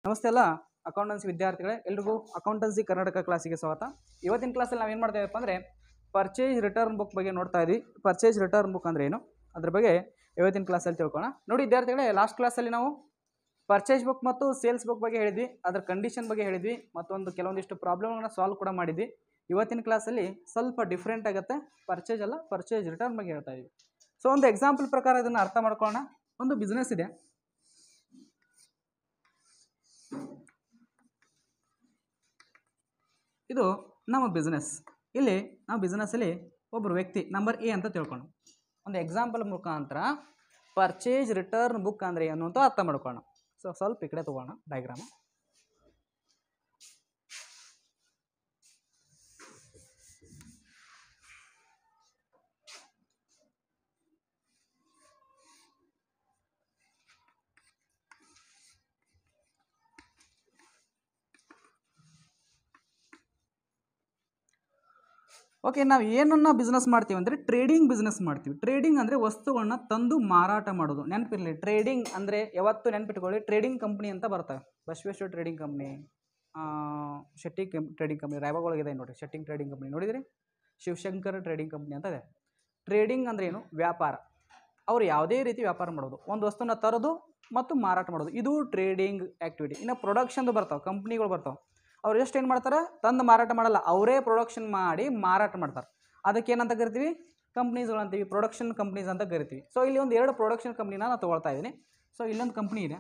ನಮಸ್ತೆ ಎಲ್ಲ ಅಕೌಂಟೆನ್ಸಿ ವಿದ್ಯಾರ್ಥಿಗಳೇ, ಎಲ್ರಿಗೂ ಅಕೌಂಟೆನ್ಸಿ ಕರ್ನಾಟಕ ಕ್ಲಾಸಿಗೆ ಸ್ವಾಗತ. ಇವತ್ತಿನ ಕ್ಲಾಸಲ್ಲಿ ನಾವು ಏನು ಮಾಡ್ತಾ ಇದ್ದೀವಿ ಅಂದರೆ ಪರ್ಚೇಸ್ ರಿಟರ್ನ್ ಬುಕ್ ಬಗ್ಗೆ ನೋಡ್ತಾ ಇದ್ವಿ. ಪರ್ಚೇಸ್ ರಿಟರ್ನ್ ಬುಕ್ ಅಂದರೆ ಏನು, ಅದ್ರ ಬಗ್ಗೆ ಇವತ್ತಿನ ಕ್ಲಾಸಲ್ಲಿ ತಿಳ್ಕೊಳ್ಳೋಣ. ನೋಡಿ ವಿದ್ಯಾರ್ಥಿಗಳೇ, ಲಾಸ್ಟ್ ಕ್ಲಾಸಲ್ಲಿ ನಾವು ಪರ್ಚೇಸ್ ಬುಕ್ ಮತ್ತು ಸೇಲ್ಸ್ ಬುಕ್ ಬಗ್ಗೆ ಹೇಳಿದ್ವಿ, ಅದರ ಕಂಡೀಷನ್ ಬಗ್ಗೆ ಹೇಳಿದ್ವಿ, ಮತ್ತೊಂದು ಕೆಲವೊಂದಿಷ್ಟು ಪ್ರಾಬ್ಲಮ್ಗಳನ್ನ ಸಾಲ್ವ್ ಕೂಡ ಮಾಡಿದ್ವಿ. ಇವತ್ತಿನ ಕ್ಲಾಸಲ್ಲಿ ಸ್ವಲ್ಪ ಡಿಫ್ರೆಂಟ್ ಆಗುತ್ತೆ, ಪರ್ಚೇಸ್ ಅಲ್ಲ ಪರ್ಚೇಸ್ ರಿಟರ್ನ್ ಬಗ್ಗೆ ಹೇಳ್ತಾ ಇದ್ವಿ. ಸೊ ಒಂದು ಎಕ್ಸಾಂಪಲ್ ಪ್ರಕಾರ ಇದನ್ನು ಅರ್ಥ ಮಾಡ್ಕೊಳ್ಳೋಣ. ಒಂದು ಬಿಸ್ನೆಸ್ ಇದೆ, ಇದು ನಮ್ಮ ಬಿಸ್ನೆಸ್. ಇಲ್ಲಿ ನಾವು ಬಿಸ್ನೆಸ್ಸಲ್ಲಿ ಒಬ್ಬರು ವ್ಯಕ್ತಿ ನಂಬರ್ ಎ ಅಂತ ತಿಳ್ಕೊಳ್ಳೋಣ. ಒಂದು ಎಕ್ಸಾಂಪಲ್ ಮುಖಾಂತರ ಪರ್ಚೇಸ್ ರಿಟರ್ನ್ ಬುಕ್ ಅಂದರೆ ಏನು ಅಂತ ಅರ್ಥ ಮಾಡ್ಕೊಳ್ಳೋಣ. ಸೊ ಸ್ವಲ್ಪ ಈ ಕಡೆ ತೊಗೊಳ್ಳೋಣ ಡಯಾಗ್ರಾಮ್. ಓಕೆ, ನಾವು ಏನನ್ನ ಬಿಸ್ನೆಸ್ ಮಾಡ್ತೀವಿ ಅಂದರೆ ಟ್ರೇಡಿಂಗ್ ಬಿಸ್ನೆಸ್ ಮಾಡ್ತೀವಿ. ಟ್ರೇಡಿಂಗ್ ಅಂದರೆ ವಸ್ತುಗಳನ್ನ ತಂದು ಮಾರಾಟ ಮಾಡೋದು. ನೆನಪಿರಲಿ, ಟ್ರೇಡಿಂಗ್ ಅಂದರೆ ಯಾವತ್ತು ನೆನಪಿಟ್ಕೊಳ್ಳಿ, ಟ್ರೇಡಿಂಗ್ ಕಂಪ್ನಿ ಅಂತ ಬರ್ತವೆ. Basaveshwara trading company, Shetty trading company, ರಾಯಬಾಗೊಳಗಿದೆ ನೋಡಿ ಶೆಟ್ಟಿ ಟ್ರೇಡಿಂಗ್ ಕಂಪ್ನಿ ನೋಡಿದ್ರಿ, ಶಿವಶಂಕರ್ ಟ್ರೇಡಿಂಗ್ ಕಂಪ್ನಿ ಅಂತ ಇದೆ. ಟ್ರೇಡಿಂಗ್ ಅಂದರೆ ಏನು? ವ್ಯಾಪಾರ. ಅವರು ಯಾವುದೇ ರೀತಿ ವ್ಯಾಪಾರ ಮಾಡೋದು, ಒಂದು ವಸ್ತುನ ತರೋದು ಮತ್ತು ಮಾರಾಟ ಮಾಡೋದು, ಇದು ಟ್ರೇಡಿಂಗ್ ಆ್ಯಕ್ಟಿವಿಟಿ. ಇನ್ನು ಪ್ರೊಡಕ್ಷನ್ದು ಬರ್ತಾವೆ, ಕಂಪ್ನಿಗಳು ಬರ್ತಾವೆ. ಅವ್ರು ಎಷ್ಟು ಏನು ಮಾಡ್ತಾರೆ, ತಂದು ಮಾರಾಟ ಮಾಡಲ್ಲ, ಅವರೇ ಪ್ರೊಡಕ್ಷನ್ ಮಾಡಿ ಮಾರಾಟ ಮಾಡ್ತಾರೆ. ಅದಕ್ಕೆ ಏನಂತ ಕರಿತೀವಿ? ಕಂಪ್ನೀಸ್ಗಳು ಅಂತೀವಿ, ಪ್ರೊಡಕ್ಷನ್ ಕಂಪ್ನೀಸ್ ಅಂತ ಕರಿತೀವಿ. ಸೊ ಇಲ್ಲಿ ಒಂದು 2 ಪ್ರೊಡಕ್ಷನ್ ಕಂಪ್ನಿನ ನಾನು ತೊಗೊಳ್ತಾ ಇದ್ದೀನಿ. ಸೊ ಇಲ್ಲೊಂದು ಕಂಪ್ನಿ ಇದೆ,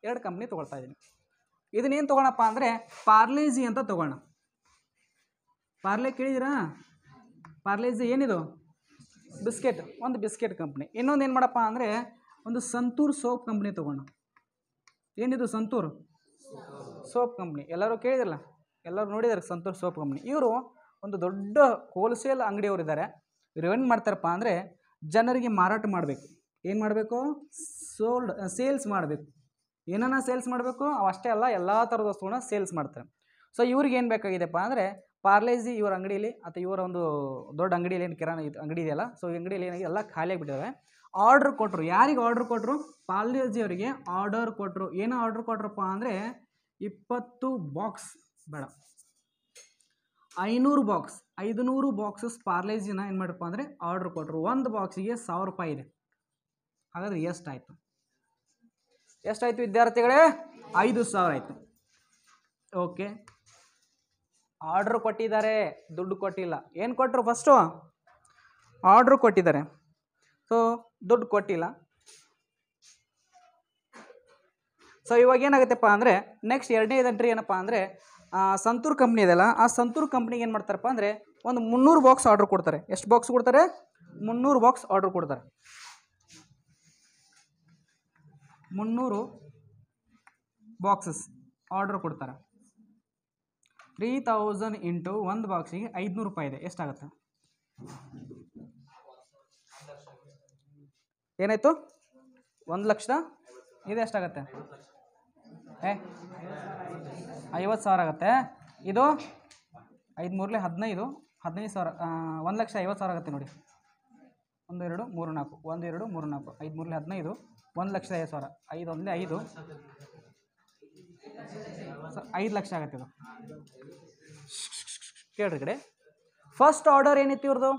ಎರಡು ಕಂಪ್ನಿ ತೊಗೊಳ್ತಾ ಇದ್ದೀನಿ. ಇದನ್ನೇನು ತೊಗೊಳಪ್ಪ ಅಂದರೆ ಪಾರ್ಲೇಜಿ ಅಂತ ತೊಗೊಳ್ಳೋಣ. ಪಾರ್ಲೆ ಕೇಳಿದಿರಾ? ಪಾರ್ಲೇಜಿ ಏನಿದು? ಬಿಸ್ಕೆಟ್, ಒಂದು ಬಿಸ್ಕೆಟ್ ಕಂಪ್ನಿ. ಇನ್ನೊಂದು ಏನು ಮಾಡಪ್ಪ ಅಂದರೆ ಒಂದು ಸಂತೂರ್ ಸೋಪ್ ಕಂಪ್ನಿ ತೊಗೊಂಡು. ಏನಿದು? Santoor soap company. ಎಲ್ಲರೂ ಕೇಳಿದಿರಲ್ಲ, ಎಲ್ಲರೂ ನೋಡಿದಾರೆ ಸಂತೂರ್ ಸೋಪ್ ಕಂಪ್ನಿ. ಇವರು ಒಂದು ದೊಡ್ಡ ಹೋಲ್ಸೇಲ್ ಅಂಗಡಿಯವರಿದ್ದಾರೆ. ಇವ್ರು ಏನು ಮಾಡ್ತಾರಪ್ಪ ಅಂದರೆ ಜನರಿಗೆ ಮಾರಾಟ ಮಾಡಬೇಕು. ಏನು ಮಾಡಬೇಕು? ಸೇಲ್ಸ್ ಮಾಡಬೇಕು. ಏನನ್ನ ಸೇಲ್ಸ್ ಮಾಡಬೇಕು? ಅವಷ್ಟೇ ಅಲ್ಲ, ಎಲ್ಲ ಥರದ ವಸ್ತುಗಳನ್ನ ಸೇಲ್ಸ್ ಮಾಡ್ತಾರೆ. ಸೊ ಇವ್ರಿಗೆ ಏನು ಬೇಕಾಗಿದೆಪ್ಪ ಅಂದರೆ ಪಾರ್ಲೇಜಿ ಇವರ ಅಂಗಡಿಯಲ್ಲಿ ಅಥವಾ ಇವರ ಒಂದು ದೊಡ್ಡ ಅಂಗಡಿಯಲ್ಲಿ ಏನು ಕಿರಾಣಿ ಅಂಗಡಿ ಇದೆಯಲ್ಲ, ಸೊ ಈ ಅಂಗಡಿಯಲ್ಲಿ ಏನಾಗಿದೆ ಎಲ್ಲ ಖಾಲಿಯಾಗಿಬಿಟ್ಟಿದ್ದಾವೆ. ಆರ್ಡ್ರ್ ಕೊಟ್ಟರು. ಯಾರಿಗೆ ಆರ್ಡ್ರ್ ಕೊಟ್ಟರು? ಪಾರ್ಲೇಜಿ ಅವರಿಗೆ ಆರ್ಡರ್ ಕೊಟ್ಟರು. ಏನು ಆರ್ಡ್ರ್ ಕೊಟ್ರಪ್ಪ ಅಂದರೆ 20 ಬಾಕ್ಸ್ ಬೇಡ, 500 ಬಾಕ್ಸ್, 500 ಬಾಕ್ಸಸ್ ಪಾರ್ಲೇಜಿನ ಏನು ಮಾಡ್ರಪ್ಪ ಅಂದರೆ ಆರ್ಡ್ರ್ ಕೊಟ್ಟರು. ಒಂದು ಬಾಕ್ಸಿಗೆ 1000 ರೂಪಾಯಿ ಇದೆ. ಹಾಗಾದರೆ ಎಷ್ಟಾಯಿತು? ಎಷ್ಟಾಯಿತು ವಿದ್ಯಾರ್ಥಿಗಳೇ? 5000 ಆಯಿತು. ಓಕೆ, ಆರ್ಡ್ರ್ ಕೊಟ್ಟಿದ್ದಾರೆ, ದುಡ್ಡು ಕೊಟ್ಟಿಲ್ಲ. ಏನು ಕೊಟ್ಟರು? ಫಸ್ಟು ಆರ್ಡ್ರ್ ಕೊಟ್ಟಿದ್ದಾರೆ, ಸೊ ದುಡ್ಡು ಕೊಟ್ಟಿಲ್ಲ. ಸೊ ಇವಾಗ ಏನಾಗುತ್ತಪ್ಪ ಅಂದರೆ ನೆಕ್ಸ್ಟ್ ಎರಡನೇದು ಎಂಟ್ರಿ ಏನಪ್ಪ ಅಂದರೆ ಸಂತೂರ್ ಕಂಪ್ನಿ ಇದೆಯಲ್ಲ, ಆ ಸಂತೂರ್ ಕಂಪ್ನಿಗೆ ಏನು ಮಾಡ್ತಾರಪ್ಪ ಅಂದರೆ ಒಂದು 300 ಬಾಕ್ಸ್ ಆರ್ಡ್ರ್ ಕೊಡ್ತಾರೆ. ಎಷ್ಟು ಬಾಕ್ಸ್ ಕೊಡ್ತಾರೆ? 300 ಬಾಕ್ಸ್ ಆರ್ಡ್ರ್ ಕೊಡ್ತಾರೆ. 300 ಬಾಕ್ಸಸ್ ಆರ್ಡ್ರ್ ಕೊಡ್ತಾರೆ. 3000 ಇಂಟು ಒಂದು ಬಾಕ್ಸಿಗೆ 500 ರೂಪಾಯಿ ಇದೆ. ಎಷ್ಟಾಗುತ್ತೆ? ಏನಾಯಿತು? 1,00,000. ಇದು ಎಷ್ಟಾಗತ್ತೆ? 50,000 ಆಗುತ್ತೆ. ಇದು 5 ಮೂರಲೆ 15,000, 1,50,000 ಆಗುತ್ತೆ ನೋಡಿ. 1 2 3 4, 1 2 3 4, 5 ಮೂರಲೆ 15, 1,50,000. 5 1 5, 5 ಲಕ್ಷ ಆಗುತ್ತೆ ಇದು. ಕೇಳ್ರಿ ಕಡೆ. ಫಸ್ಟ್ ಆರ್ಡರ್ ಏನಿತ್ತು ಇವ್ರದ್ದು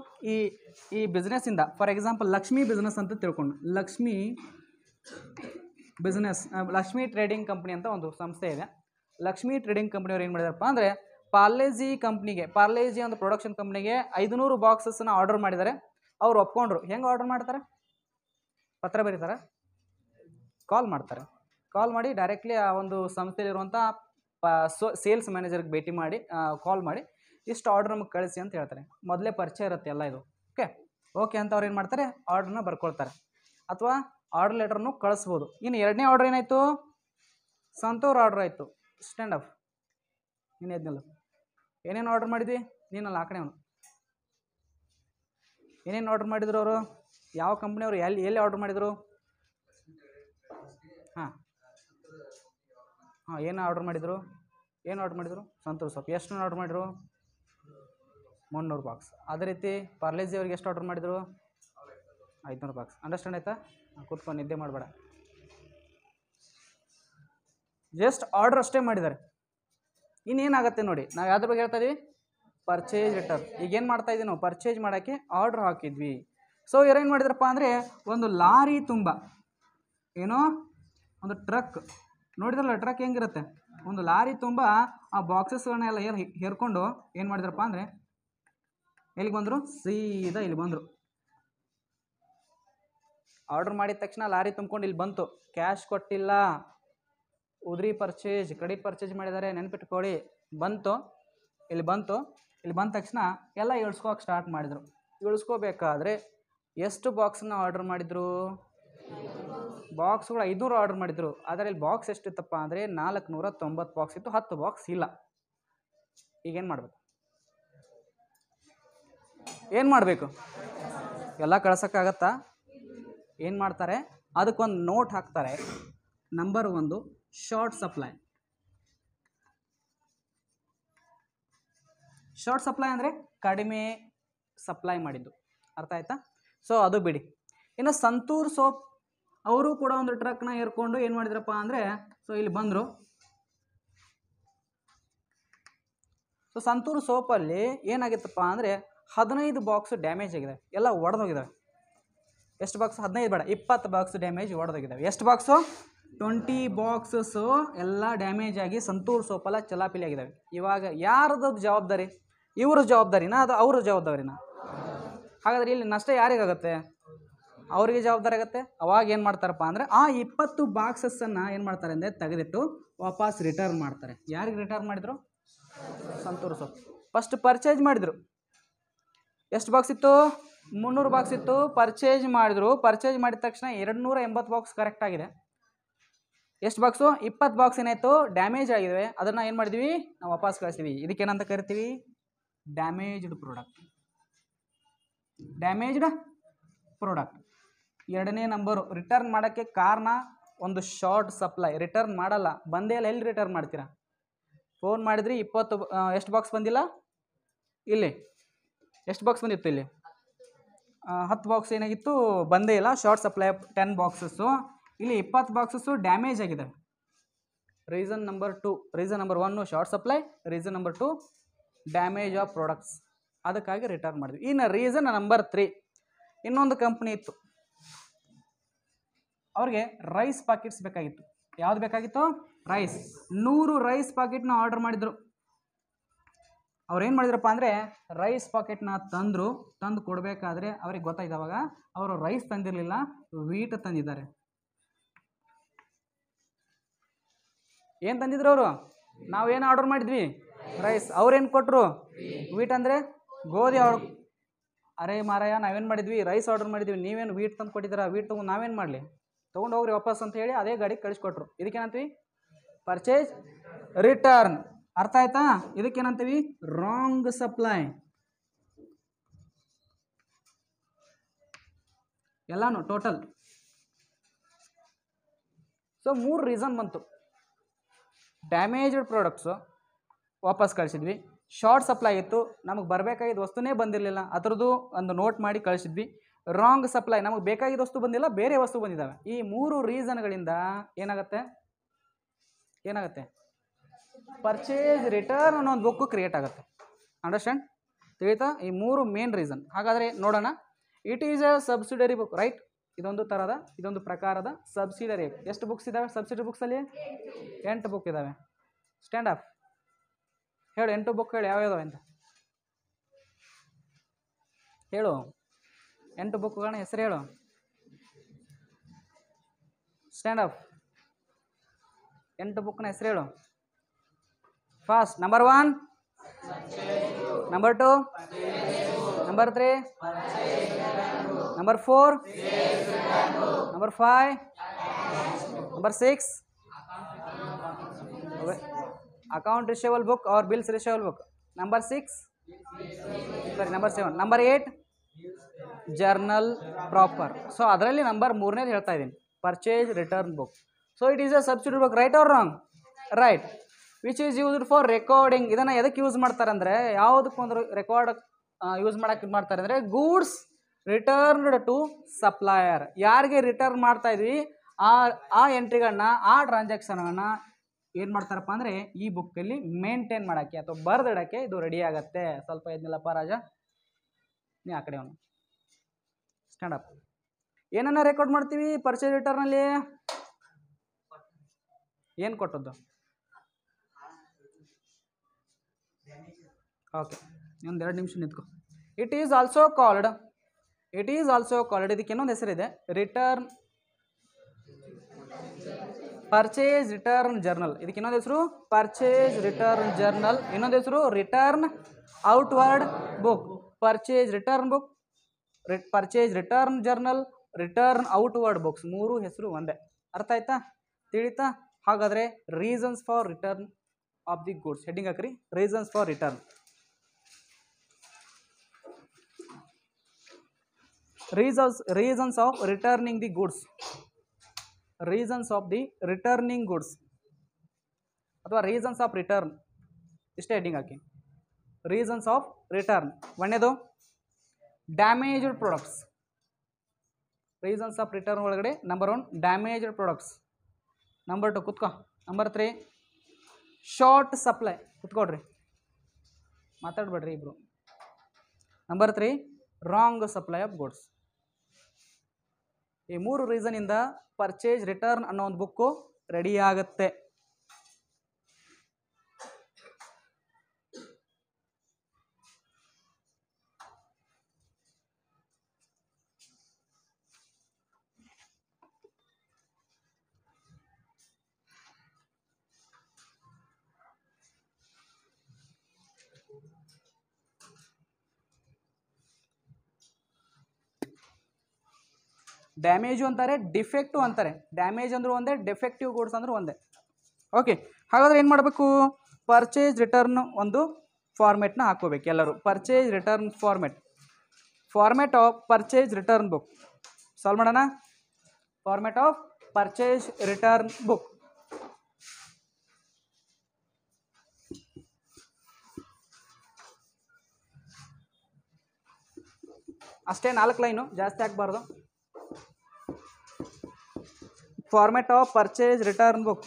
ಈ ಬಿಸ್ನೆಸ್ಸಿಂದ? ಫಾರ್ ಎಕ್ಸಾಂಪಲ್ ಲಕ್ಷ್ಮಿ ಬಿಸ್ನೆಸ್ ಅಂತ ತಿಳ್ಕೊಂಡು, Lakshmi business, Lakshmi trading company ಅಂತ ಒಂದು ಸಂಸ್ಥೆ ಇದೆ. ಲಕ್ಷ್ಮಿ ಟ್ರೇಡಿಂಗ್ ಕಂಪ್ನಿಯವ್ರು ಏನು ಮಾಡಿದಾರಪ್ಪ ಅಂದರೆ ಪಾರ್ಲೇಜಿ ಕಂಪ್ನಿಗೆ, ಪಾರ್ಲೇಜಿ ಒಂದು ಪ್ರೊಡಕ್ಷನ್ ಕಂಪ್ನಿಗೆ 500 ಬಾಕ್ಸಸ್ನ ಆರ್ಡರ್ ಮಾಡಿದ್ದಾರೆ. ಅವ್ರು ಒಪ್ಕೊಂಡ್ರು. ಹೆಂಗೆ ಆರ್ಡರ್ ಮಾಡ್ತಾರೆ? ಪತ್ರ ಬರೀತಾರೆ, ಕಾಲ್ ಮಾಡ್ತಾರೆ. ಕಾಲ್ ಮಾಡಿ ಡೈರೆಕ್ಟ್ಲಿ ಆ ಒಂದು ಸಂಸ್ಥೆಯಲ್ಲಿರುವಂಥ ಸೇಲ್ಸ್ ಮ್ಯಾನೇಜರ್ಗೆ ಭೇಟಿ ಮಾಡಿ ಕಾಲ್ ಮಾಡಿ ಇಷ್ಟು ಆರ್ಡ್ರ್ ನಮಗೆ ಕಳಿಸಿ ಅಂತ ಹೇಳ್ತಾರೆ. ಮೊದಲೇ ಪರಿಚಯ ಇರುತ್ತೆ ಎಲ್ಲ ಇದು. ಓಕೆ ಅಂತ ಅವ್ರು ಏನು ಮಾಡ್ತಾರೆ, ಆರ್ಡ್ರನ್ನ ಬರ್ಕೊಳ್ತಾರೆ ಅಥವಾ ಆರ್ಡರ್ ಲೆಟರ್ನು ಕಳಿಸ್ಬೋದು. ಇನ್ನು ಎರಡನೇ ಆರ್ಡ್ರ್ ಏನಾಯಿತು? ಸಂತೂರ್ ಆರ್ಡ್ರ್ ಆಯಿತು. Stand up. ನೀನು ಎದ್ನಲ್ಲ, ಏನೇನು ಆರ್ಡ್ರ್ ಮಾಡಿದ್ವಿ? ನೀನಲ್ಲ ಆ ಕಡೆ ಅವನು. ಏನೇನು ಆರ್ಡ್ರ್ ಮಾಡಿದ್ರು ಅವರು? ಯಾವ ಕಂಪ್ನಿಯವರು ಎಲ್ಲಿ ಆರ್ಡ್ರ್ ಮಾಡಿದರು? ಹಾಂ ಏನು ಆರ್ಡ್ರ್ ಮಾಡಿದರು? ಸಂತೂರ್ ಸೋಪ್. ಎಷ್ಟು ಆರ್ಡ್ರ್ ಮಾಡಿದ್ರು? 300 ಬಾಕ್ಸ್. ಅದೇ ರೀತಿ ಪಾರ್ಲೇಜಿ ಅವ್ರಿಗೆ ಎಷ್ಟು ಆರ್ಡರ್ ಮಾಡಿದರು? 500 ಬಾಕ್ಸ್. ಅಂಡರ್ಸ್ಟ್ಯಾಂಡ್ ಆಯ್ತಾ? ಕೂತ್ಕೊಂಡು ನಿದ್ದೆ ಮಾಡಬೇಡ. ಜಸ್ಟ್ ಆರ್ಡರ್ ಅಷ್ಟೇ ಮಾಡಿದ್ದಾರೆ. ಇನ್ನೇನಾಗುತ್ತೆ ನೋಡಿ, ನಾವು ಯಾವ್ದ್ರ ಬಗ್ಗೆ ಹೇಳ್ತಾ ಇದೀವಿ? Purchase return. ಈಗೇನು ಮಾಡ್ತಾ ಇದ್ದೀವಿ ನಾವು? ಪರ್ಚೇಸ್ ಮಾಡೋಕ್ಕೆ ಆರ್ಡ್ರ್ ಹಾಕಿದ್ವಿ. ಸೊ ಇವರೇನು ಮಾಡಿದ್ರಪ್ಪ ಅಂದರೆ ಒಂದು ಲಾರಿ ತುಂಬ ಏನೋ ಒಂದು ಟ್ರಕ್ ನೋಡಿದ್ರಲ್ಲ, ಟ್ರಕ್ ಹೆಂಗಿರುತ್ತೆ, ಒಂದು ಲಾರಿ ತುಂಬ ಆ ಬಾಕ್ಸಸ್ಗಳನ್ನೆಲ್ಲ ಹೇರ್ಕೊಂಡು ಏನು ಮಾಡಿದ್ರಪ್ಪ ಅಂದರೆ ಎಲ್ಲಿಗೆ ಬಂದರು? ಸೀದಾ ಇಲ್ಲಿ ಬಂದರು. ಆರ್ಡ್ರ್ ಮಾಡಿದ ತಕ್ಷಣ ಲಾರಿ ತುಂಬ್ಕೊಂಡು ಇಲ್ಲಿ ಬಂತು. ಕ್ಯಾಶ್ ಕೊಟ್ಟಿಲ್ಲ, ಉದ್ರಿ ಪರ್ಚೇಜ್, ಕ್ರೆಡಿಟ್ ಪರ್ಚೇಜ್ ಮಾಡಿದ್ದಾರೆ, ನೆನ್ಪಿಟ್ಕೊಳ್ಳಿ. ಬಂತು, ಇಲ್ಲಿ ಬಂತು. ಇಲ್ಲಿ ಬಂದ ತಕ್ಷಣ ಎಲ್ಲ ಇಳಿಸ್ಕೋಕೆ ಸ್ಟಾರ್ಟ್ ಮಾಡಿದರು. ಇಳಿಸ್ಕೋಬೇಕಾದ್ರೆ ಎಷ್ಟು ಬಾಕ್ಸನ್ನ ಆರ್ಡ್ರ್ ಮಾಡಿದರು? ಬಾಕ್ಸ್ಗಳು 500 ಆರ್ಡ್ರ್ ಮಾಡಿದರು. ಆದರೆ ಇಲ್ಲಿ ಬಾಕ್ಸ್ ಎಷ್ಟಿತ್ತಪ್ಪ ಅಂದರೆ 490 ಬಾಕ್ಸ್ ಇತ್ತು, 10 ಬಾಕ್ಸ್ ಇಲ್ಲ. ಈಗೇನು ಮಾಡಬೇಕು? ಏನು ಮಾಡಬೇಕು? ಎಲ್ಲ ಕಳ್ಸೋಕ್ಕಾಗತ್ತಾ? ಏನು ಮಾಡ್ತಾರೆ? ಅದಕ್ಕೊಂದು ನೋಟ್ ಹಾಕ್ತಾರೆ. Number 1 short supply. Short supply ಅಂದರೆ ಕಡಿಮೆ ಸಪ್ಲೈ ಮಾಡಿದ್ದು. ಅರ್ಥ ಆಯ್ತಾ? ಸೊ ಅದು ಬಿಡಿ. ಇನ್ನು ಸಂತೂರ್ ಸೋಪ್ ಅವರು ಕೂಡ ಒಂದು ಟ್ರಕ್ನ ಏರ್ಕೊಂಡು ಏನು ಮಾಡಿದ್ರಪ್ಪ ಅಂದರೆ ಸೊ ಇಲ್ಲಿ ಬಂದರು. ಸೊ ಸಂತೂರ್ ಸೋಪಲ್ಲಿ ಏನಾಗಿತ್ತಪ್ಪ ಅಂದರೆ 15 ಬಾಕ್ಸ್ ಡ್ಯಾಮೇಜ್ ಆಗಿದೆ, ಎಲ್ಲ ಒಡೆದೋಗಿದ್ದಾವೆ. ಎಷ್ಟು ಬಾಕ್ಸ್? 15 ಬೇಡ, 20 ಬಾಕ್ಸ್ ಡ್ಯಾಮೇಜ್ ಒಡೆದೋಗಿದ್ದಾವೆ. ಎಷ್ಟು ಬಾಕ್ಸು? 20 ಬಾಕ್ಸಸ್ಸು ಎಲ್ಲ ಡ್ಯಾಮೇಜ್ ಆಗಿ ಸಂತೂರ್ ಸೋಪೆಲ್ಲ ಚಲಾಪಿಲಿ ಆಗಿದ್ದಾವೆ. ಇವಾಗ ಯಾರದ್ದು ಜವಾಬ್ದಾರಿ? ಇವ್ರ ಜವಾಬ್ದಾರಿನಾ ಅದು ಅವ್ರ ಜವಾಬ್ದಾರಿನಾ? ಹಾಗಾದರೆ ಇಲ್ಲಿ ನಷ್ಟ ಯಾರಿಗಾಗುತ್ತೆ? ಅವರಿಗೆ ಜವಾಬ್ದಾರಿ ಆಗುತ್ತೆ. ಅವಾಗ ಏನು ಮಾಡ್ತಾರಪ್ಪ ಅಂದರೆ ಆ 20 ಬಾಕ್ಸಸ್ಸನ್ನು ಏನು ಮಾಡ್ತಾರೆ ಅಂದರೆ ತೆಗೆದಿಟ್ಟು ವಾಪಸ್ ರಿಟರ್ನ್ ಮಾಡ್ತಾರೆ. ಯಾರಿಗೆ ರಿಟರ್ನ್ ಮಾಡಿದರು? ಸಂತೂರ್ ಸೋಪ್. ಫಸ್ಟ್ ಪರ್ಚೇಸ್ ಮಾಡಿದರು. ಎಷ್ಟು ಬಾಕ್ಸ್ ಇತ್ತು? 300 ಬಾಕ್ಸ್ ಇತ್ತು. ಪರ್ಚೇಸ್ ಮಾಡಿದ್ರು. ಪರ್ಚೇಸ್ ಮಾಡಿದ ತಕ್ಷಣ 280 ಬಾಕ್ಸ್ ಕರೆಕ್ಟ್ ಆಗಿದೆ. ಎಷ್ಟು ಬಾಕ್ಸು? 20 ಬಾಕ್ಸ್ ಏನಾಯಿತು? ಡ್ಯಾಮೇಜ್ ಆಗಿವೆ. ಅದನ್ನು ಏನು ಮಾಡಿದ್ವಿ? ನಾವು ವಾಪಸ್ ಕಳಿಸ್ತೀವಿ. ಇದಕ್ಕೇನಂತ ಕರಿತೀವಿ? Damaged product. Damaged product. ಎರಡನೇ ನಂಬರು ರಿಟರ್ನ್ ಮಾಡೋಕ್ಕೆ ಕಾರಣ ಒಂದು ಶಾರ್ಟ್ ಸಪ್ಲೈ. ರಿಟರ್ನ್ ಮಾಡಲ್ಲ, ಬಂದೇ ಇಲ್ಲ. ಎಲ್ಲಿ ರಿಟರ್ನ್ ಮಾಡ್ತೀರಾ? ಫೋನ್ ಮಾಡಿದ್ರಿ 20 ಎಷ್ಟು ಬಾಕ್ಸ್ ಬಂದಿಲ್ಲ? ಇಲ್ಲಿ ಎಷ್ಟು ಬಾಕ್ಸ್ ಬಂದಿತ್ತು? ಇಲ್ಲಿ 10 ಬಾಕ್ಸ್ ಏನಾಗಿತ್ತು? ಬಂದೇ ಇಲ್ಲ. Short supply 10 boxes. ಇಲ್ಲಿ 20 ಬಾಕ್ಸಸ್ಸು ಡ್ಯಾಮೇಜ್ ಆಗಿದೆ. Reason number 2. Reason number 1 short supply, reason number 2 damage of products. ಅದಕ್ಕಾಗಿ ರಿಟರ್ನ್ ಮಾಡಿದ್ವಿ. ಇನ್ನು ರೀಸನ್ ನಂಬರ್ 3, ಇನ್ನೊಂದು ಕಂಪ್ನಿ ಇತ್ತು, ಅವ್ರಿಗೆ ರೈಸ್ ಪಾಕೆಟ್ಸ್ ಬೇಕಾಗಿತ್ತು. ಯಾವ್ದು ಬೇಕಾಗಿತ್ತು? ರೈಸ್. 100 ರೈಸ್ ಪಾಕೆಟ್ನ ಆರ್ಡರ್ ಮಾಡಿದರು. ಅವ್ರು ಏನು ಮಾಡಿದ್ರಪ್ಪ ಅಂದರೆ ರೈಸ್ ಪಾಕೆಟ್ನ ತಂದು ಕೊಡಬೇಕಾದ್ರೆ ಅವ್ರಿಗೆ ಗೊತ್ತಾಯ್ತು. ಅವಾಗ ಅವರು ರೈಸ್ ತಂದಿರಲಿಲ್ಲ, ವೀಟ್ ತಂದಿದ್ದಾರೆ. ಏನು ತಂದಿದ್ರು ಅವರು? ನಾವೇನು ಆರ್ಡರ್ ಮಾಡಿದ್ವಿ? ರೈಸ್. ಅವ್ರೇನು ಕೊಟ್ಟರು? ವೀಟ್ ಅಂದರೆ ಗೋಧಿ. ಅವ್ರು ಅರೆ ಮಾರಾಯ, ನಾವೇನು ಮಾಡಿದ್ವಿ? ರೈಸ್ ಆರ್ಡರ್ ಮಾಡಿದ್ವಿ, ನೀವೇನು ವೀಟ್ ತಂದು ಕೊಟ್ಟಿದ್ದೀರಾ? ವೀಟ್ ತೊಗೊಂಡು ನಾವೇನು ಮಾಡಲಿ? ತೊಗೊಂಡು ಹೋಗ್ರಿ ವಾಪಸ್ ಅಂತ ಹೇಳಿ ಅದೇ ಗಾಡಿಗೆ ಕಳಿಸ್ಕೊಟ್ರು. ಇದಕ್ಕೇನಂತೀವಿ? Purchase return. ಅರ್ಥ ಆಯ್ತಾ? ಇದಕ್ಕೇನಂತೀವಿ? Wrong supply. ಎಲ್ಲಾನು ಟೋಟಲ್. ಸೊ 3 ರೀಸನ್ ಬಂತು. ಡ್ಯಾಮೇಜ್ಡ್ ಪ್ರಾಡಕ್ಟ್ಸು ವಾಪಸ್ ಕಳಿಸಿದ್ವಿ. ಶಾರ್ಟ್ ಸಪ್ಲೈ ಇತ್ತು, ನಮಗೆ ಬರಬೇಕಾಗಿದ್ದ ವಸ್ತುನೇ ಬಂದಿರಲಿಲ್ಲ, ಅದರದ್ದು ಒಂದು ನೋಟ್ ಮಾಡಿ ಕಳಿಸಿದ್ವಿ. ರಾಂಗ್ ಸಪ್ಲೈ, ನಮಗೆ ಬೇಕಾಗಿದ್ದ ವಸ್ತು ಬಂದಿಲ್ಲ, ಬೇರೆ ವಸ್ತು ಬಂದಿದ್ದಾವೆ. ಈ 3 ರೀಸನ್ಗಳಿಂದ ಏನಾಗುತ್ತೆ? ಪರ್ಚೇಸ್ ರಿಟರ್ನ್ ಅನ್ನೋ ಒಂದು ಬುಕ್ಕು ಕ್ರಿಯೇಟ್ ಆಗುತ್ತೆ. ಅಂಡರ್ಸ್ಟ್ಯಾಂಡ್? ತಿಳಿತಾ? ಈ 3 ಮೇನ್ ರೀಸನ್. ಹಾಗಾದರೆ ನೋಡೋಣ. It is A subsidiary book, right? ಇದೊಂದು ಪ್ರಕಾರದ ಸಬ್ಸಿಡರಿ. ಎಷ್ಟು ಬುಕ್ಸ್ ಇದ್ದಾವೆ ಸಬ್ಸಿಡರಿ ಬುಕ್ಸಲ್ಲಿ? 8 ಬುಕ್ ಇದ್ದಾವೆ. ಸ್ಟ್ಯಾಂಡ್ ಅಪ್ ಹೇಳು. 8 ಬುಕ್ ಹೇಳಿ, ಯಾವ್ಯಾವ ಅಂತ ಹೇಳು. 8 ಬುಕ್ಗಳನ್ನ ಹೆಸರು ಹೇಳು. Stand up. 8 ಬುಕ್ನ ಹೆಸರು ಹೇಳು fast. Number 1, number 2, number 3, number 4, number 5, number 6, account receivable book or bills receivable book. Number 6, sorry, number 7, number 8 journal proper. So ಅದರಲ್ಲಿ ನಂಬರ್ 3ನೇದು ಹೇಳ್ತಾ ಇದ್ದೀನಿ, purchase return book. So it is a subsidy book, right or wrong? Right. Which is used for recording. ಇದನ್ನು ಎದಕ್ಕೆ use ಮಾಡ್ತಾರೆ ಅಂದರೆ ಯಾವುದಕ್ಕೊಂದು record use ಮಾಡಕ್ಕೆ ಇದು ಮಾಡ್ತಾರೆ ಅಂದರೆ ಗೂಡ್ಸ್ ರಿಟರ್ನ್ಡ್ ಟು ಸಪ್ಲಯರ್. ಯಾರಿಗೆ ರಿಟರ್ನ್ ಮಾಡ್ತಾ ಇದ್ವಿ ಆ ಎಂಟ್ರಿಗಳನ್ನ ಆ ಟ್ರಾನ್ಸಾಕ್ಷನ್ಗಳನ್ನ ಏನು ಮಾಡ್ತಾರಪ್ಪ ಅಂದರೆ ಈ ಬುಕ್ಕಲ್ಲಿ ಮೇಂಟೈನ್ ಮಾಡೋಕ್ಕೆ ಅಥವಾ ಬರೆದಿಡೋಕ್ಕೆ ಇದು ರೆಡಿ ಆಗುತ್ತೆ. ಸ್ವಲ್ಪ ಇದ್ನಿಲ್ಲಪ್ಪ ರಾಜ, ನೀ ಆ ಕಡೆ ಅವನು ಸ್ಟ್ಯಾಂಡ್ ಅಪ್. ಏನನ್ನ ರೆಕಾರ್ಡ್ ಮಾಡ್ತೀವಿ ಪರ್ಚೇಸ್ ರಿಟರ್ನಲ್ಲಿ? ಏನು ಕೊಟ್ಟದ್ದು? ಓಕೆ, ಒಂದು 2 ನಿಮಿಷ ನಿಂತ್ಕೊ. ಇಟ್ ಈಸ್ ಆಲ್ಸೋ ಕಾಲ್ಡ್ ಇದಕ್ಕೆ ಇನ್ನೊಂದು ಹೆಸರಿದೆ, ರಿಟರ್ನ್ ಪರ್ಚೇಸ್ ರಿಟರ್ನ್ ಜರ್ನಲ್. ಇದಕ್ಕೆ ಇನ್ನೊಂದು ಹೆಸರು ಪರ್ಚೇಸ್ ರಿಟರ್ನ್ ಜರ್ನಲ್, ಇನ್ನೊಂದು ಹೆಸರು return outward book. Purchase return book, purchase return journal, return outward books, 3 ಹೆಸರು ಒಂದೇ. ಅರ್ಥ ಆಯ್ತಾ? ತಿಳಿತಾ? ಹಾಗಾದರೆ reasons for return of the goods heading ಹಾಕ್ರಿ. Reasons for return. Reasons of returning the goods. Reasons of the returning goods ಅಥವಾ reasons of return, ಇಷ್ಟೇ heading ಹಾಕಿ. Reasons of return. ಒಂದೇದು damaged products. Reasons of return ಒಳಗಡೆ number 1 damaged products. Number 2 ಕುತ್ಕೋ. Number 3 short supply. ಕುತ್ಕೊಡ್ರಿ, ಮಾತಾಡ್ಬೇಡ್ರಿ ಇಬ್ರು. Number 3 wrong supply of goods. ಈ 3 ರೀಸನಿಂದ ಪರ್ಚೇಸ್ ರಿಟರ್ನ್ ಅನ್ನೋ ಒಂದು ಬುಕ್ಕು ರೆಡಿ ಆಗುತ್ತೆ. ಡ್ಯಾಮೇಜು ಅಂತಾರೆ, ಡಿಫೆಕ್ಟಿವ್ ಅಂತಾರೆ. ಡ್ಯಾಮೇಜ್ ಅಂದರೂ ಒಂದೇ, ಡಿಫೆಕ್ಟಿವ್ ಗೂಡ್ಸ್ ಅಂದರೂ ಒಂದೇ. ಓಕೆ, ಹಾಗಾದರೆ ಏನು ಮಾಡಬೇಕು? ಪರ್ಚೇಸ್ ರಿಟರ್ನ್ ಒಂದು ಫಾರ್ಮೆಟ್ನ ಹಾಕೋಬೇಕು ಎಲ್ಲರೂ. Purchase return format of purchase return book. Solve ಮಾಡೋಣ. Format of purchase return book. ಅಷ್ಟೇ, 4 ಲೈನು, ಜಾಸ್ತಿ ಆಗಬಾರ್ದು. Format of purchase return book.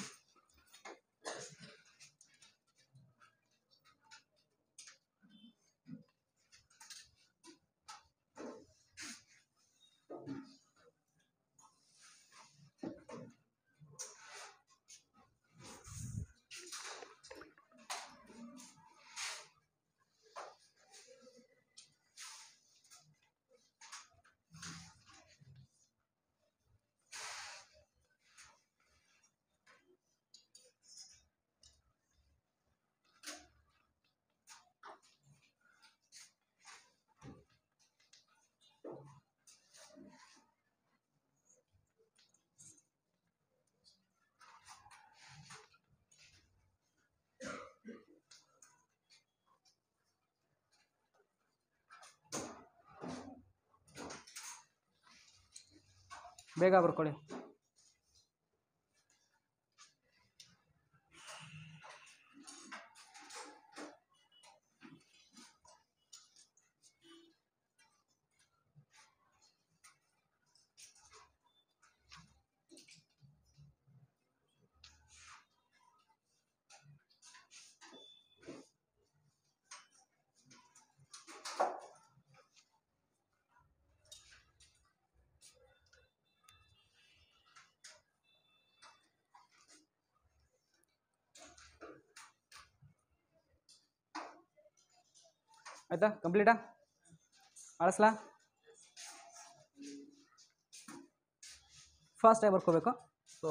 ಬೇಗ ಬರ್ಕೊಳ್ಳಿ. ಆಯಿತಾ? ಕಂಪ್ಲೀಟಾ? ಅಳಿಸ್ಲಾ? ಫಾಸ್ಟಾಗಿ ಬರ್ಕೋಬೇಕು. ಸೊ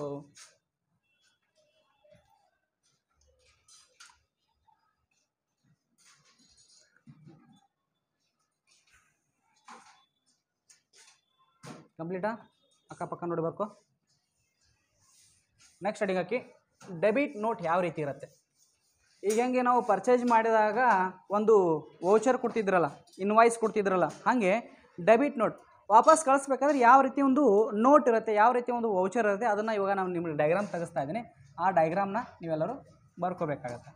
ಕಂಪ್ಲೀಟಾ? ಅಕ್ಕಪಕ್ಕ ನೋಡಿ ಬರ್ಕೋ. ನೆಕ್ಸ್ಟ್ ಹೆಡಿಂಗ್ ಹಾಕಿ. ಡೆಬಿಟ್ ನೋಟ್ ಯಾವ ರೀತಿ ಇರುತ್ತೆ? ಈಗ ಹೆಂಗೆ ನಾವು ಪರ್ಚೇಸ್ ಮಾಡಿದಾಗ ಒಂದು ವೌಚರ್ ಕೊಡ್ತಿದ್ರಲ್ಲ, ಇನ್ವಾಯ್ಸ್ ಕೊಡ್ತಿದ್ರಲ್ಲ, ಹಾಗೆ ಡೆಬಿಟ್ ನೋಟ್ ವಾಪಸ್ ಕಳಿಸ್ಬೇಕಾದ್ರೆ ಯಾವ ರೀತಿ ಒಂದು ನೋಟ್ ಇರುತ್ತೆ, ಯಾವ ರೀತಿ ಒಂದು ವೌಚರ್ ಇರುತ್ತೆ, ಅದನ್ನು ಇವಾಗ ನಾನು ನಿಮಗೆ ಡಯಾಗ್ರಾಮ್ ತೆಗೆಸ್ತಾ ಇದ್ದೀನಿ. ಆ ಡಯಾಗ್ರಾಮ್ನ ನೀವೆಲ್ಲರೂ ಬರ್ಕೋಬೇಕಾಗತ್ತೆ.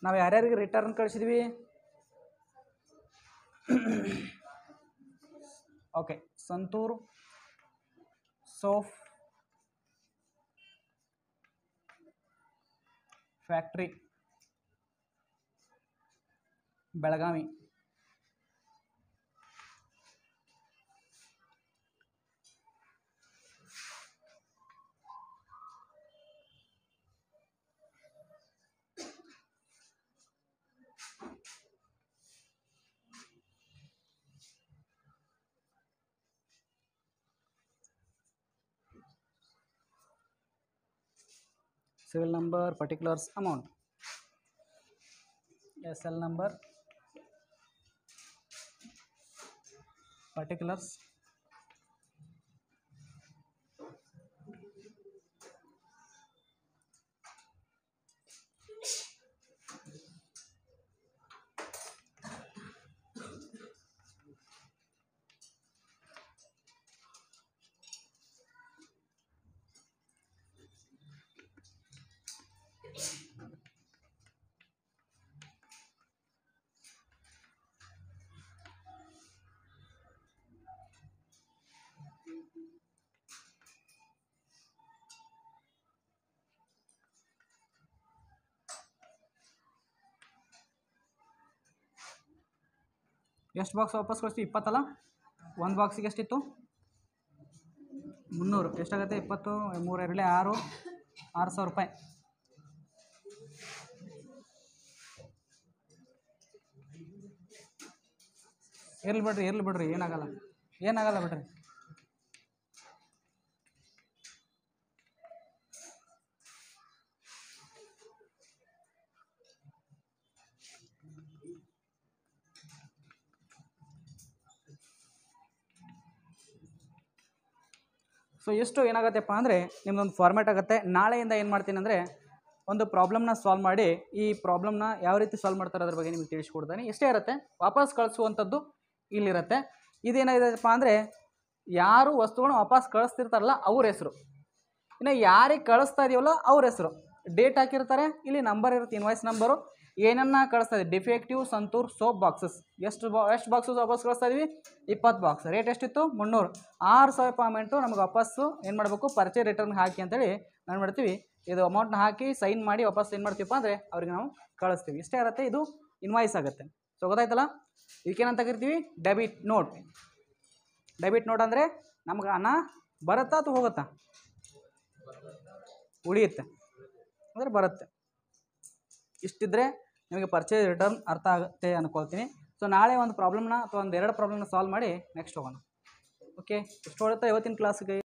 ನಾವು ಯಾರ್ಯಾರಿಗೆ ರಿಟರ್ನ್ ಕಳಿಸಿದ್ವಿ? Okay, Santoor soap factory Belagavi. serial number, particulars, amount, SL number, particulars, ಎಷ್ಟು ಬಾಕ್ಸ್ ವಾಪಸ್ ಕಳಿಸ್ತೀವಿ? 20 ಅಲ್ಲ? ಒಂದು ಬಾಕ್ಸಿಗೆ ಎಷ್ಟಿತ್ತು? 300. ಎಷ್ಟಾಗುತ್ತೆ? 20 3 2 6 6,000 ರೂಪಾಯಿ. ಇರ್ಲಿ ಬಿಡ್ರಿ ಏನಾಗಲ್ಲ ಬಿಡ್ರಿ. ಸೊ ಎಷ್ಟು ಏನಾಗತ್ತೆಪ್ಪ ಅಂದರೆ ನಿಮ್ದೊಂದು ಫಾರ್ಮ್ಯಾಟ್ ಆಗುತ್ತೆ. ನಾಳೆಯಿಂದ ಏನು ಮಾಡ್ತೀನಿ ಅಂದರೆ ಒಂದು ಪ್ರಾಬ್ಲಮ್ನ ಸಾಲ್ವ್ ಮಾಡಿ ಈ ಪ್ರಾಬ್ಲಮ್ನ ಯಾವ ರೀತಿ ಸಾಲ್ವ್ ಮಾಡ್ತಾರೆ ಅದ್ರ ಬಗ್ಗೆ ನಿಮಗೆ ತಿಳಿಸ್ಕೊಡ್ತೀನಿ. ಇಷ್ಟೇ ಇರುತ್ತೆ. ವಾಪಸ್ ಕಳಿಸುವಂಥದ್ದು ಇಲ್ಲಿರುತ್ತೆ. ಇದೇನಾಗಿದೆಪ್ಪ ಅಂದರೆ ಯಾರು ವಸ್ತುಗಳನ್ನ ವಾಪಸ್ ಕಳಿಸ್ತಿರ್ತಾರಲ್ಲ ಅವ್ರ ಹೆಸರು, ಇನ್ನು ಯಾರಿಗೆ ಕಳಿಸ್ತಾ ಇದೀವಲ್ಲ ಅವ್ರ ಹೆಸರು, ಡೇಟ್ ಹಾಕಿರ್ತಾರೆ, ಇಲ್ಲಿ ನಂಬರ್ ಇರುತ್ತೆ, ಇನ್ವಾಯ್ಸ್ ನಂಬರು, ಏನನ್ನ ಕಳಿಸ್ತಾ ಇದೆ. ಡಿಫೆಕ್ಟಿವ್ ಸಂತೂರ್ ಸೋಪ್ ಬಾಕ್ಸಸ್ ಎಷ್ಟು ಬಾಕ್ಸಸ್ ವಾಪಸ್ ಕಳಿಸ್ತಾ ಇದೀವಿ? 20 ಬಾಕ್ಸ್. ರೇಟ್ ಎಷ್ಟಿತ್ತು? 300. 6,000 ಪೇಮೆಂಟು ನಮಗೆ ವಾಪಸ್ಸು ಏನು ಮಾಡಬೇಕು? ಪರ್ಚೇಸ್ ರಿಟರ್ನ್ ಹಾಕಿ ಅಂತೇಳಿ ನಾನು ಮಾಡ್ತೀವಿ. ಇದು ಅಮೌಂಟ್ನ ಹಾಕಿ ಸೈನ್ ಮಾಡಿ ವಾಪಸ್ ಏನು ಮಾಡ್ತೀವಪ್ಪ ಅಂದರೆ ಅವ್ರಿಗೆ ನಾವು ಕಳಿಸ್ತೀವಿ. ಇಷ್ಟೇ ಇರುತ್ತೆ. ಇದು ಇನ್ವಾಯ್ಸ್ ಆಗುತ್ತೆ. ಸೊ ಗೊತ್ತಾಯ್ತಲ್ಲ? ಇದಕ್ಕೇನಂತ ಕರಿತೀವಿ? Debit note. ಡೆಬಿಟ್ ನೋಟ್ ಅಂದರೆ ನಮ್ಗೆ ಹಣ ಬರುತ್ತಾ ಅಥವಾ ಹೋಗುತ್ತಾ? ಉಳಿಯುತ್ತೆ ಅಂದರೆ ಬರುತ್ತೆ. ಇಷ್ಟಿದ್ರೆ ನಿಮಗೆ ಪರ್ಚೇಸ್ ರಿಟರ್ನ್ ಅರ್ಥ ಆಗುತ್ತೆ ಅನ್ಕೊಳ್ತೀನಿ. ಸೊ ನಾಳೆ ಒಂದು ಪ್ರಾಬ್ಲಮ್ನ ಅಥವಾ ಒಂದು 2 ಪ್ರಾಬ್ಲಮ್ನ ಸಾಲ್ವ್ ಮಾಡಿ ನೆಕ್ಸ್ಟ್ ಹೋಗೋಣ. ಓಕೆ, ಎಷ್ಟು ಹೊಡುತ್ತಾ ಇವತ್ತಿನ ಕ್ಲಾಸ್ಗೆ?